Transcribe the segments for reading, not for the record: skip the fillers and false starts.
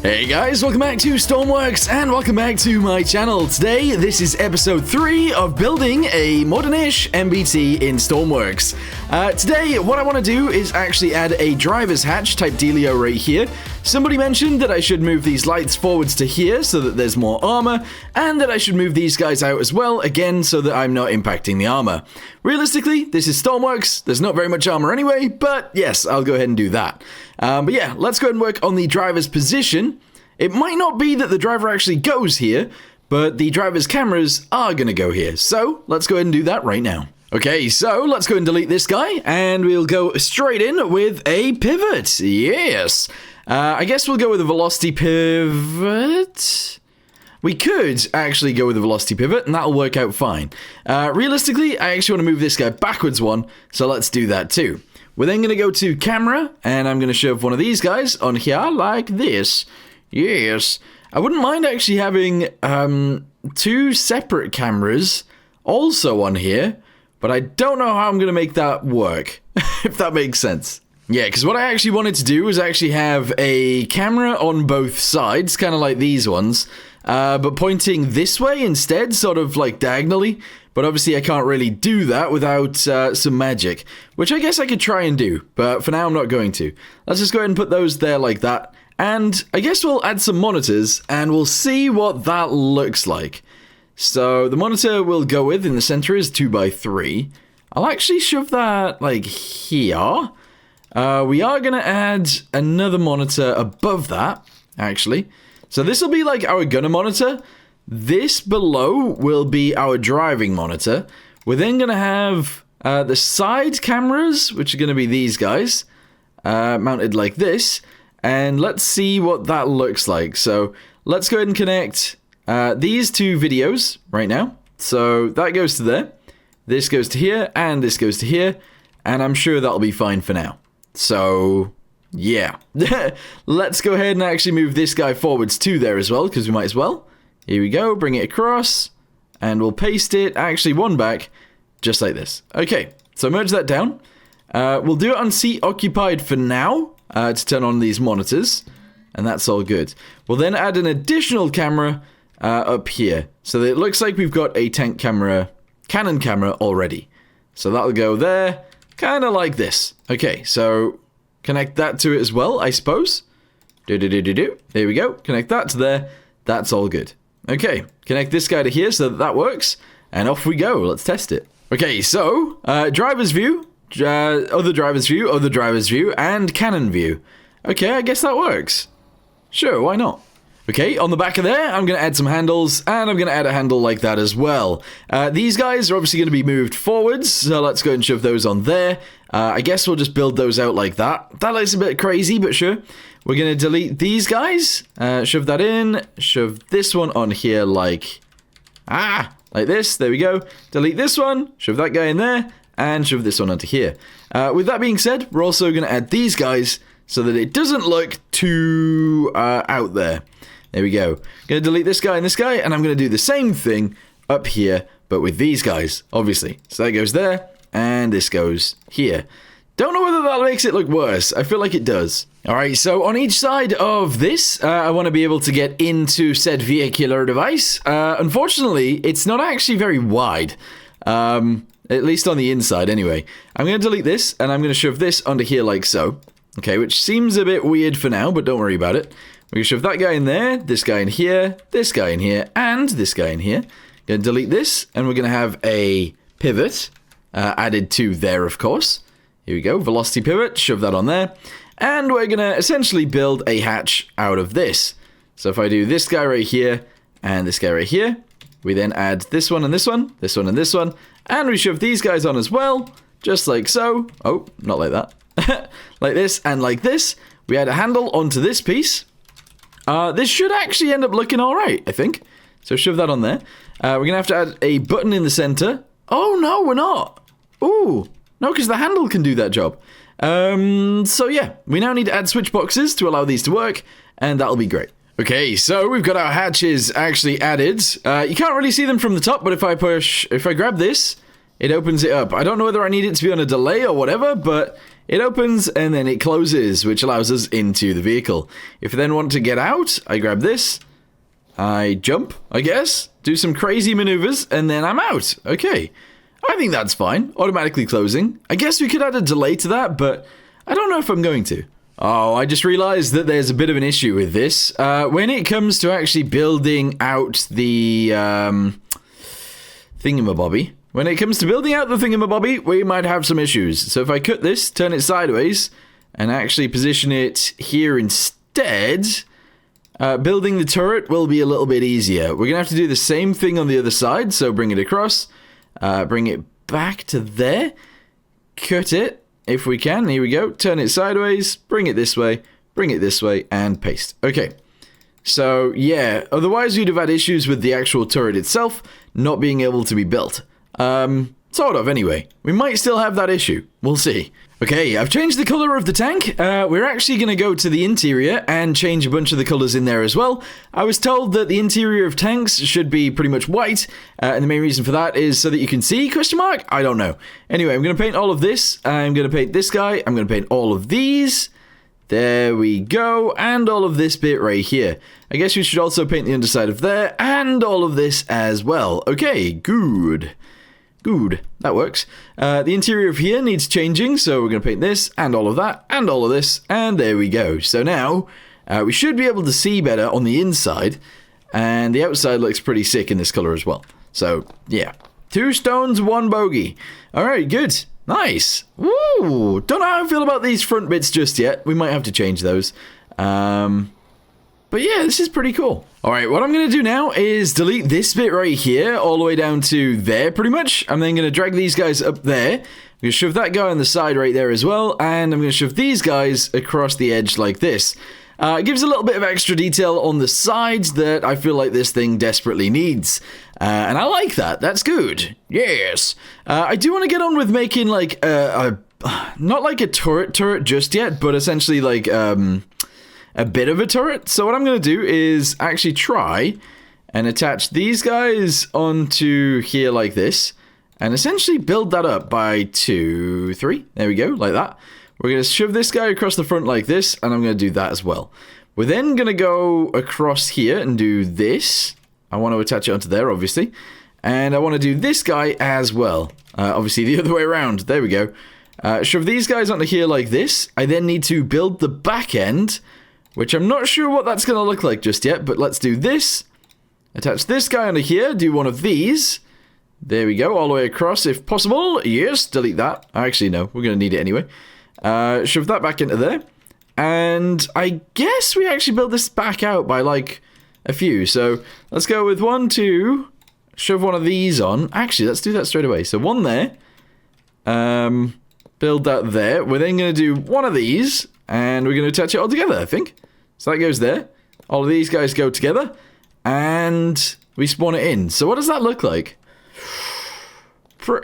Hey guys, welcome back to Stormworks and welcome back to my channel. Today, this is episode 3 of building a modern-ish MBT in Stormworks. Today, what I want to do is actually add a driver's hatch type dealio right here. Somebody mentioned that I should move these lights forwards to here so that there's more armor, and that I should move these guys out as well, again, so that I'm not impacting the armor. Realistically, this is Stormworks, there's not very much armor anyway, but yes, I'll go ahead and do that. But yeah, let's go ahead and work on the driver's position. It might not be that the driver actually goes here, but the driver's cameras are going to go here. So let's go ahead and do that right now. Okay, so let's go and delete this guy, and we'll go straight in with a pivot. Yes. I guess we'll go with a velocity pivot. We could actually go with a velocity pivot, and that'll work out fine. Realistically, I actually want to move this guy backwards one, so let's do that too. We're then going to go to camera, and I'm going to shove one of these guys on here like this. Yes. I wouldn't mind actually having 2 separate cameras also on here, but I don't know how I'm going to make that work, if that makes sense. Yeah, because what I actually wanted to do was actually have a camera on both sides, kind of like these ones, but pointing this way instead, sort of like diagonally. But obviously I can't really do that without some magic, which I guess I could try and do, but for now I'm not going to. Let's just go ahead and put those there like that, and I guess we'll add some monitors, and we'll see what that looks like. So the monitor we'll go with in the center is 2x3. I'll actually shove that like here. We are going to add another monitor above that, actually. So this will be like our gunner monitor. This below will be our driving monitor. We're then going to have the side cameras, which are going to be these guys, mounted like this. And let's see what that looks like. So let's go ahead and connect these 2 videos right now. So that goes to there. This goes to here, and this goes to here. And I'm sure that'll be fine for now. So, yeah. Let's go ahead and actually move this guy forwards to there as well, because we might as well. Here we go, bring it across, and we'll paste it, actually one back, just like this. Okay, so merge that down. We'll do it on seat occupied for now, to turn on these monitors, and that's all good. We'll then add an additional camera up here, so that it looks like we've got a tank camera, cannon camera already. So that'll go there, kind of like this. Okay, so connect that to it as well, I suppose. There we go, connect that to there, that's all good. Okay, connect this guy to here so that works, and off we go. Let's test it. Okay, so driver's view, other driver's view, other driver's view, and cannon view. Okay, I guess that works. Sure, why not? Okay, on the back of there, I'm going to add some handles, and I'm going to add a handle like that as well. These guys are obviously going to be moved forwards, so let's go and shove those on there. I guess we'll just build those out like that. That looks a bit crazy, but sure. We're going to delete these guys, shove that in, shove this one on here like this, there we go. Delete this one, shove that guy in there, and shove this one onto here. With that being said, we're also going to add these guys so that it doesn't look too out there. There we go. Going to delete this guy and this guy, and I'm going to do the same thing up here, but with these guys, obviously. So that goes there, and this goes here. Don't know whether that makes it look worse. I feel like it does. Alright, so on each side of this, I want to be able to get into said vehicular device. Unfortunately, it's not actually very wide. At least on the inside, anyway. I'm going to delete this, and I'm going to shove this onto here like so. Okay, which seems a bit weird for now, but don't worry about it. We're going to shove that guy in there, this guy in here, this guy in here, and this guy in here. Going to delete this, and we're going to have a pivot added to there, of course. Here we go, velocity pivot, shove that on there. And we're going to essentially build a hatch out of this. So if I do this guy right here, and this guy right here, we then add this one and this one, this one and this one, and we shove these guys on as well, just like so. Oh, not like that. Like this and like this. We add a handle onto this piece. This should actually end up looking alright, I think. So shove that on there. We're going to have to add a button in the center. Oh, no, we're not. Ooh. No, because the handle can do that job. So yeah, we now need to add switch boxes to allow these to work, and that'll be great. Okay, so we've got our hatches actually added. You can't really see them from the top, but if I grab this, it opens it up. I don't know whether I need it to be on a delay or whatever, but it opens and then it closes, which allows us into the vehicle. If I then want to get out, I grab this, I jump, I guess, do some crazy maneuvers, and then I'm out. Okay, I think that's fine. Automatically closing. I guess we could add a delay to that, but I don't know if I'm going to. Oh, I just realized that there's a bit of an issue with this. When it comes to actually building out the thingamabobby, when it comes to building out the thingamabobby, we might have some issues. So if I cut this, turn it sideways, and actually position it here instead, building the turret will be a little bit easier. We're going to have to do the same thing on the other side. So bring it across, bring it back to there, cut it if we can. Here we go. Turn it sideways, bring it this way, and paste. Okay. So, yeah, otherwise you'd have had issues with the actual turret itself not being able to be built. Sort of, anyway. We might still have that issue. We'll see. Okay, I've changed the color of the tank. We're actually going to go to the interior and change a bunch of the colors in there as well. I was told that the interior of tanks should be pretty much white, and the main reason for that is so that you can see, question mark? I don't know. Anyway, I'm going to paint all of this. I'm going to paint this guy. I'm going to paint all of these. There we go, and all of this bit right here. I guess we should also paint the underside of there, and all of this as well. Okay, good. Good, that works. The interior of here needs changing, so we're going to paint this, and all of that, and all of this, and there we go. So now, we should be able to see better on the inside, and the outside looks pretty sick in this color as well. So, yeah. 2 stones, 1 bogey. Alright, good. Nice. Woo! Don't know how I feel about these front bits just yet. We might have to change those. But yeah, this is pretty cool. Alright, what I'm going to do now is delete this bit right here, all the way down to there, pretty much. I'm then going to drag these guys up there. I'm going to shove that guy on the side right there as well, and I'm going to shove these guys across the edge like this. It gives a little bit of extra detail on the sides that I feel like this thing desperately needs. And I like that. That's good. Yes. I do want to get on with making like not like a turret just yet, but essentially like a bit of a turret. So what I'm going to do is actually try and attach these guys onto here like this, and essentially build that up by 2, 3. There we go, like that. We're going to shove this guy across the front like this, and I'm going to do that as well. We're then going to go across here and do this. I want to attach it onto there, obviously. And I want to do this guy as well. Obviously, the other way around. There we go. Shove these guys onto here like this. I then need to build the back end, which I'm not sure what that's going to look like just yet, but let's do this. Attach this guy onto here. Do one of these. There we go, all the way across if possible. Yes, delete that. Actually, no, we're going to need it anyway. Shove that back into there. And I guess we actually build this back out by like a few. So let's go with 1, 2. Shove one of these on. Actually, let's do that straight away. So 1 there. Build that there. We're then going to do one of these. And we're going to attach it all together, I think. So that goes there. All of these guys go together. And we spawn it in. So what does that look like?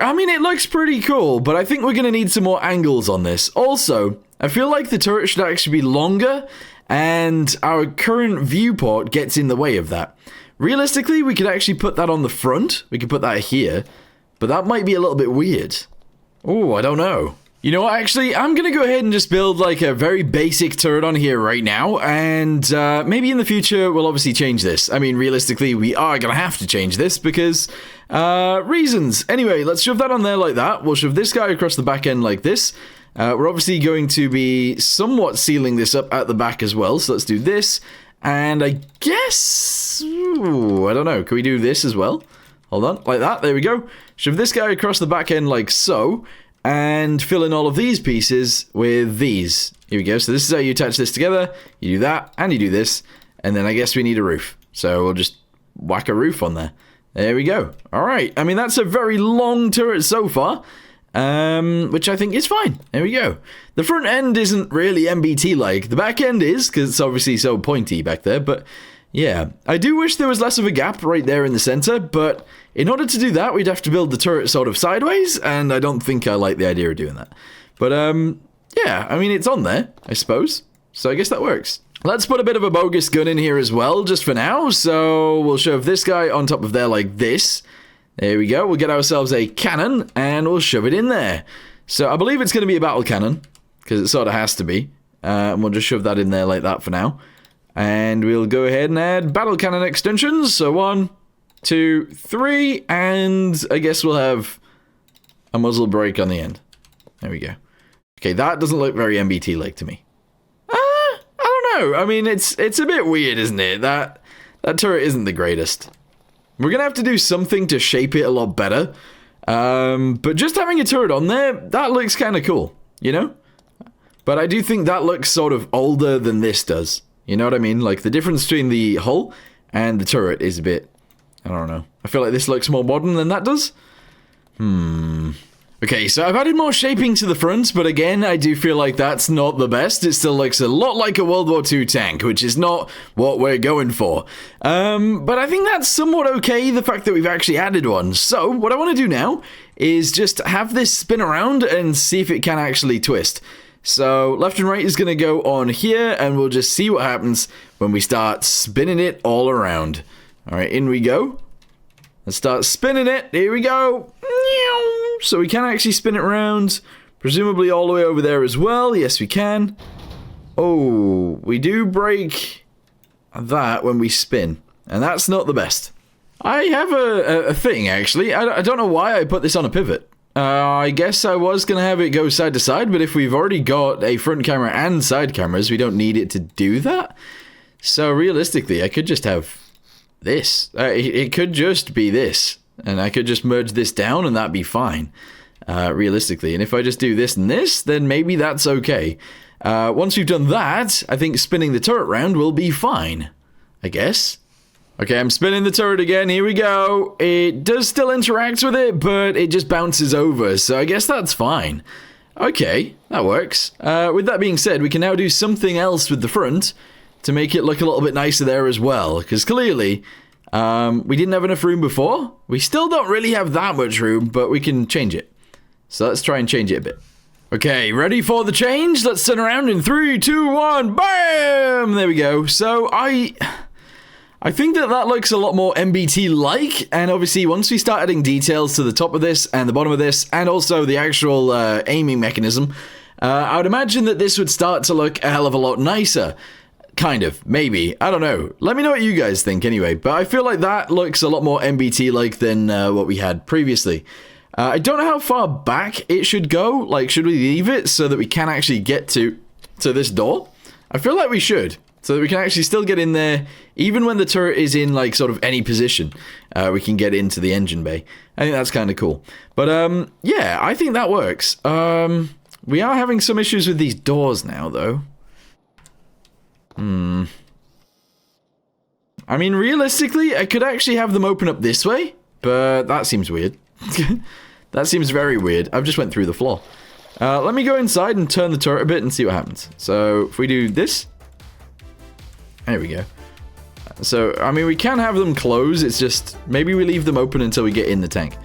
I mean, it looks pretty cool, but I think we're going to need some more angles on this. Also, I feel like the turret should actually be longer, and our current viewport gets in the way of that. Realistically, we could actually put that on the front. We could put that here, but that might be a little bit weird. Oh, I don't know. You know what, actually, I'm going to go ahead and just build like a very basic turret on here right now, and maybe in the future we'll obviously change this. I mean, realistically, we are going to have to change this because reasons. Anyway, let's shove that on there like that. We'll shove this guy across the back end like this. We're obviously going to be somewhat sealing this up at the back as well, so let's do this. And I guess, ooh, I don't know, can we do this as well? Hold on, like that, there we go. Shove this guy across the back end like so. And fill in all of these pieces with these. Here we go. So this is how you attach this together. You do that, and you do this. And then I guess we need a roof. So we'll just whack a roof on there. There we go. Alright. I mean, that's a very long turret so far. Which I think is fine. There we go. The front end isn't really MBT-like. The back end is, because it's obviously so pointy back there. But yeah, I do wish there was less of a gap right there in the center, but in order to do that, we'd have to build the turret sort of sideways, and I don't think I like the idea of doing that. But, yeah, I mean, it's on there, I suppose, so I guess that works. Let's put a bit of a bogus gun in here as well, just for now, so we'll shove this guy on top of there like this. There we go. We'll get ourselves a cannon, and we'll shove it in there. So I believe it's going to be a battle cannon, because it sort of has to be. And we'll just shove that in there like that for now. And we'll go ahead and add battle cannon extensions. So 1, 2, 3, and I guess we'll have a muzzle brake on the end. There we go. Okay, that doesn't look very MBT-like to me. I don't know. I mean, it's a bit weird, isn't it? That turret isn't the greatest. We're going to have to do something to shape it a lot better. But just having a turret on there, that looks kind of cool, you know? But I do think that looks sort of older than this does. You know what I mean? Like, the difference between the hull and the turret is a bit... I don't know. I feel like this looks more modern than that does. Okay, so I've added more shaping to the front, but again, I do feel like that's not the best. It still looks a lot like a World War II tank, which is not what we're going for. But I think that's somewhat okay, the fact that we've actually added one. So, what I want to do now is just have this spin around and see if it can actually twist. So, left and right is going to go on here, and we'll just see what happens when we start spinning it all around. Alright, in we go. Let's start spinning it. Here we go. So we can actually spin it around, presumably all the way over there as well. Yes, we can. Oh, we do break that when we spin, and that's not the best. I have a thing, actually. I don't know why I put this on a pivot. I guess I was going to have it go side to side, but if we've already got a front camera and side cameras, we don't need it to do that. So realistically, I could just have this. It could just be this, and I could just merge this down and that'd be fine, realistically. And if I just do this and this, then maybe that's okay. Once we've done that, I think spinning the turret round will be fine, I guess. Okay, I'm spinning the turret again. Here we go. It does still interact with it, but it just bounces over, so I guess that's fine. Okay, that works. With that being said, we can now do something else with the front to make it look a little bit nicer there as well, because clearly we didn't have enough room before. We still don't really have that much room, but we can change it. So let's try and change it a bit. Okay, ready for the change? Let's turn around in 3, 2, 1, bam! There we go. So I think that looks a lot more MBT-like, and obviously once we start adding details to the top of this and the bottom of this, and also the actual aiming mechanism, I would imagine that this would start to look a hell of a lot nicer. Kind of, maybe, I don't know. Let me know what you guys think anyway, but I feel like that looks a lot more MBT-like than what we had previously. I don't know how far back it should go. Like, should we leave it so that we can actually get to this door? I feel like we should. So that we can actually still get in there, even when the turret is in, like, sort of any position. We can get into the engine bay. I think that's kind of cool. But, yeah, I think that works. We are having some issues with these doors now, though. I mean, realistically, I could actually have them open up this way, but that seems weird. That seems very weird. I've just went through the floor. Let me go inside and turn the turret a bit and see what happens. So, if we do this... There we go. So, I mean, we can have them close. It's just, maybe we leave them open until we get in the tank.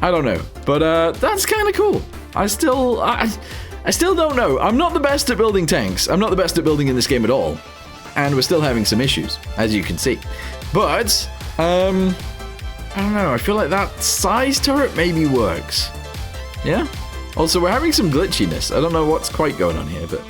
I don't know. But, that's kind of cool. I still don't know. I'm not the best at building tanks. I'm not the best at building in this game at all. And we're still having some issues, as you can see. But, I don't know. I feel like that size turret maybe works. Yeah? Also, we're having some glitchiness. I don't know what's quite going on here, but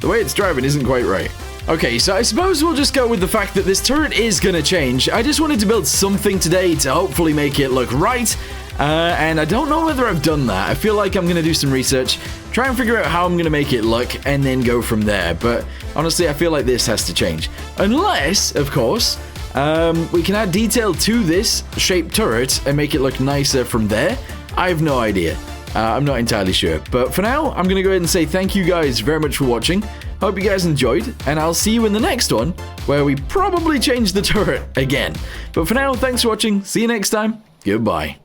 the way it's driving isn't quite right. Okay, so I suppose we'll just go with the fact that this turret is gonna change. I just wanted to build something today to hopefully make it look right. And I don't know whether I've done that. I feel like I'm going to do some research, try and figure out how I'm going to make it look, and then go from there. But honestly, I feel like this has to change. Unless, of course, we can add detail to this shaped turret and make it look nicer from there. I have no idea. I'm not entirely sure. But for now, I'm going to go ahead and say thank you guys very much for watching. Hope you guys enjoyed, and I'll see you in the next one, where we probably change the turret again. But for now, thanks for watching. See you next time. Goodbye.